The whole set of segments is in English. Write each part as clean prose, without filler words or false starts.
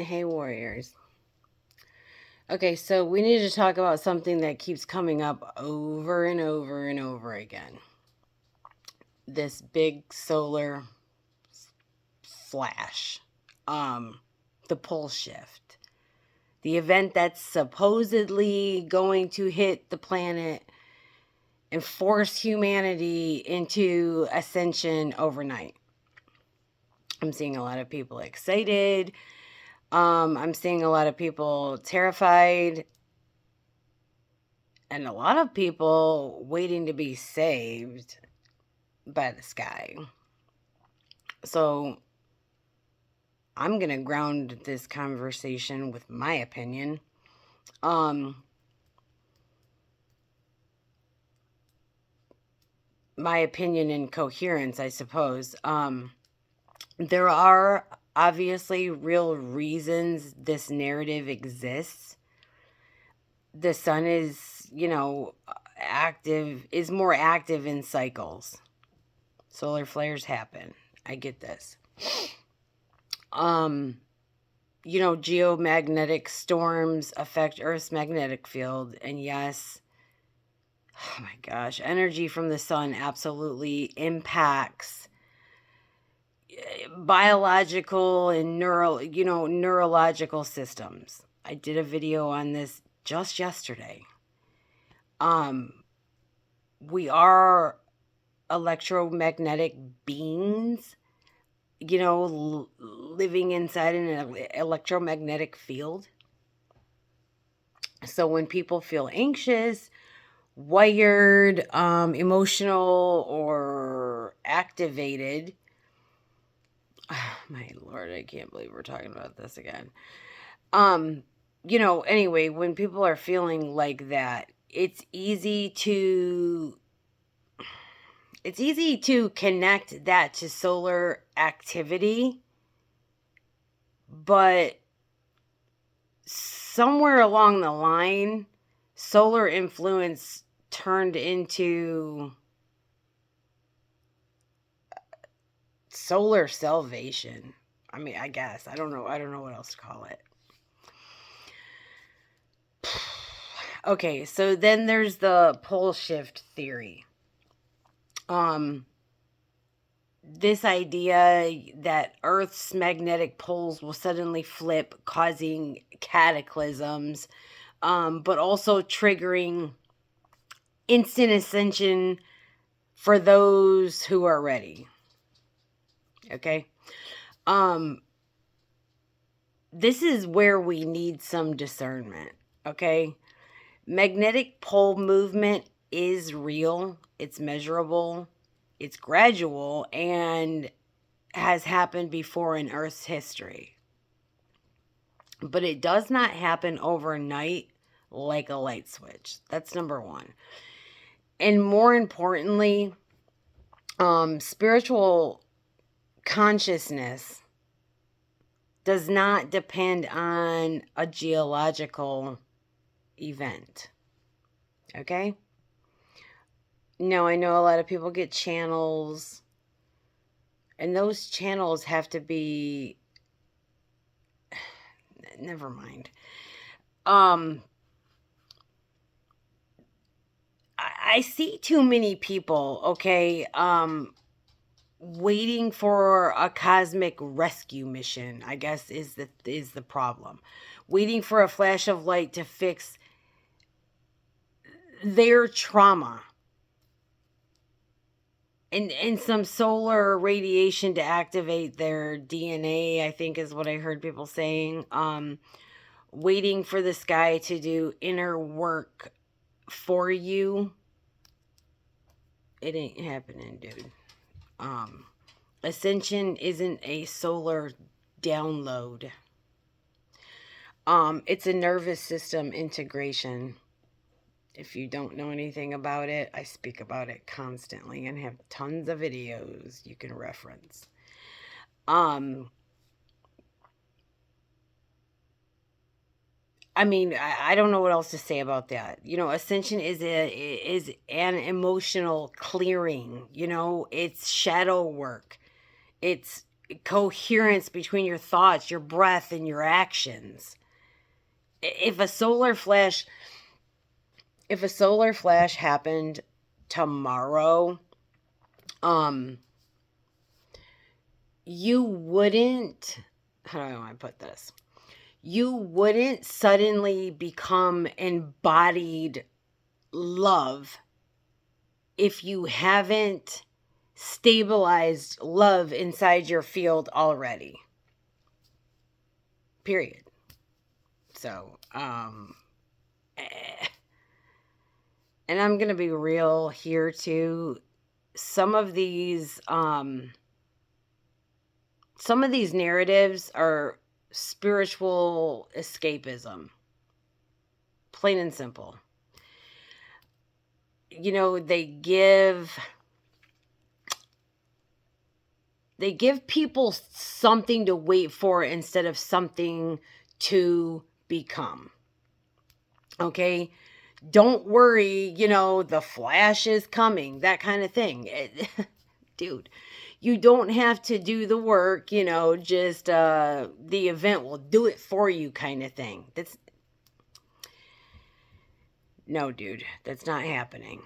Hey, warriors. Okay, so we need to talk about something that keeps coming up over and over and over again. This big solar flash. Um, the pole shift. The event that's supposedly going to hit the planet and force humanity into ascension overnight. I'm seeing a lot of people excited. I'm seeing a lot of people terrified. And a lot of people waiting to be saved by the sky. So I'm going to ground this conversation with my opinion. My opinion in coherence, I suppose. There are obviously real reasons this narrative exists. The sun is, is more active in cycles. Solar flares happen. I get this. Geomagnetic storms affect Earth's magnetic field. And yes, oh my gosh, energy from the sun absolutely impacts biological and neurological systems. I did a video on this just yesterday. We are electromagnetic beings, living inside an electromagnetic field. So when people feel anxious, wired, emotional, or activated, my Lord, I can't believe we're talking about this again. Anyway, when people are feeling like that, it's easy to connect that to solar activity, but somewhere along the line, solar influence turned into solar salvation. I mean, I guess. I don't know what else to call it. Okay, so then there's the pole shift theory. This idea that Earth's magnetic poles will suddenly flip, causing cataclysms, but also triggering instant ascension for those who are ready. Okay? This is where we need some discernment. Okay? Magnetic pole movement is real, it's measurable, it's gradual, and has happened before in Earth's history. But it does not happen overnight like a light switch. That's number one. And more importantly, spiritual consciousness does not depend on a geological event. Okay? No, I know a lot of people get channels, and those channels have to be. Never mind. I see too many people, okay, waiting for a cosmic rescue mission, I guess is the problem. Waiting for a flash of light to fix their trauma. And some solar radiation to activate their DNA, I think is what I heard people saying. Waiting for the sky to do inner work for you. It ain't happening, dude. Ascension isn't a solar download. It's a nervous system integration. If you don't know anything about it, I speak about it constantly and have tons of videos you can reference. I mean, I don't know what else to say about that. Ascension is an emotional clearing. It's shadow work. It's coherence between your thoughts, your breath, and your actions. If a solar flash happened tomorrow, you wouldn't, how do I want to put this? You wouldn't suddenly become embodied love if you haven't stabilized love inside your field already. Period. So, and I'm going to be real here too. Some of these narratives are spiritual escapism. Plain and simple. You know, they give people something to wait for instead of something to become. Okay? Don't worry, you know, the flash is coming, that kind of thing. Dude, you don't have to do the work, you know, just the event will do it for you kind of thing. No, dude, that's not happening.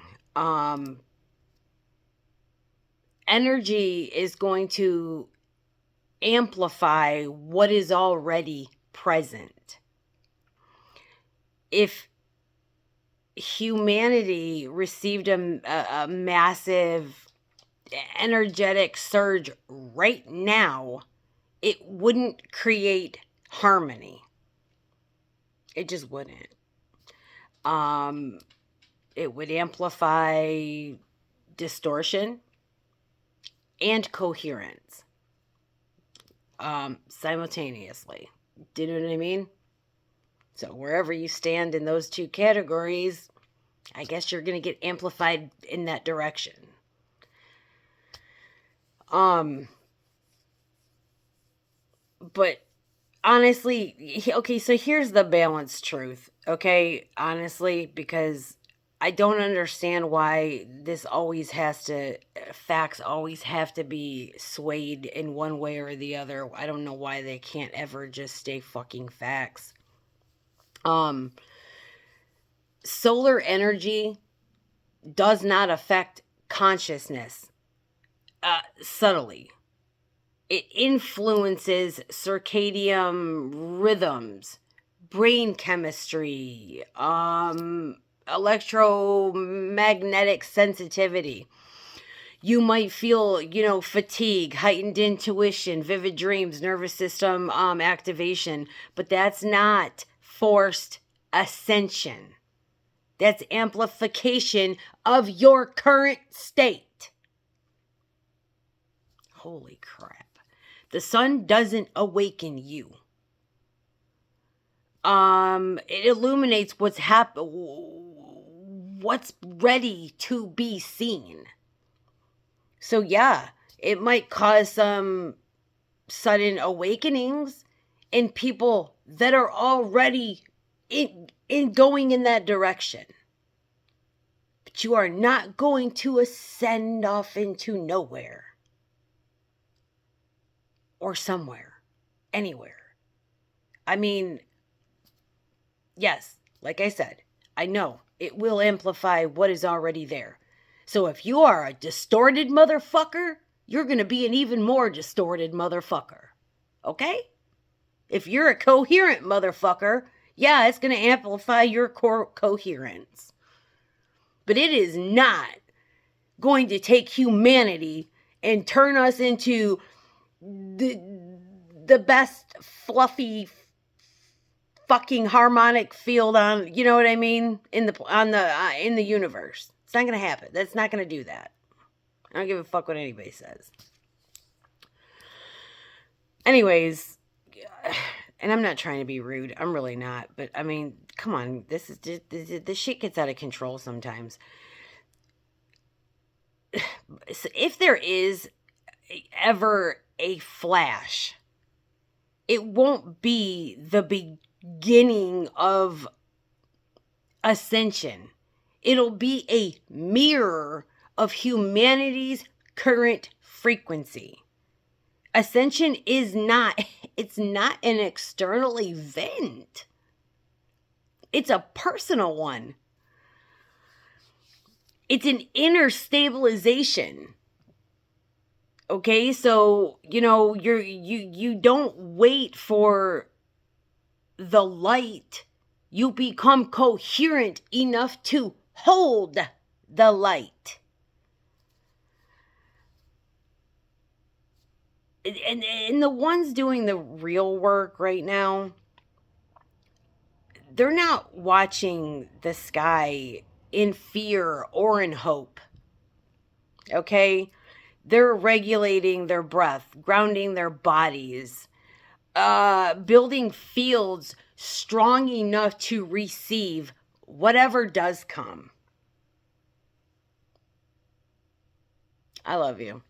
Energy is going to amplify what is already present. If humanity received a massive energetic surge right now, it wouldn't create harmony. It just wouldn't. It would amplify distortion and coherence simultaneously. Do you know what I mean? So wherever you stand in those two categories, I guess you're going to get amplified in that direction. But honestly, okay, so here's the balanced truth, okay? Honestly, because I don't understand why facts always have to be swayed in one way or the other. I don't know why they can't ever just stay fucking facts. Solar energy does not affect consciousness subtly. It influences circadian rhythms, brain chemistry, electromagnetic sensitivity. You might feel, you know, fatigue, heightened intuition, vivid dreams, nervous system activation, but that's not forced ascension. That's amplification of your current state. Holy crap. The sun doesn't awaken you. It illuminates what's ready to be seen. So yeah, it might cause some sudden awakenings in people that are already in going in that direction. But you are not going to ascend off into nowhere. Or somewhere. Anywhere. I mean, yes, like I said, I know it will amplify what is already there. So if you are a distorted motherfucker, you're going to be an even more distorted motherfucker. Okay? If you're a coherent motherfucker, yeah, it's going to amplify your coherence. But it is not going to take humanity and turn us into the best fluffy fucking harmonic field on, you know what I mean, in the universe. It's not going to happen. That's not going to do that. I don't give a fuck what anybody says. Anyways, and I'm not trying to be rude. I'm really not. But I mean, come on. This shit gets out of control sometimes. If there is ever a flash, it won't be the beginning of ascension. It'll be a mirror of humanity's current frequency. Ascension is not, it's not an external event. It's a personal one. It's an inner stabilization. Okay, so you don't wait for the light. You become coherent enough to hold the light. And the ones doing the real work right now, they're not watching the sky in fear or in hope. Okay? They're regulating their breath, grounding their bodies, building fields strong enough to receive whatever does come. I love you.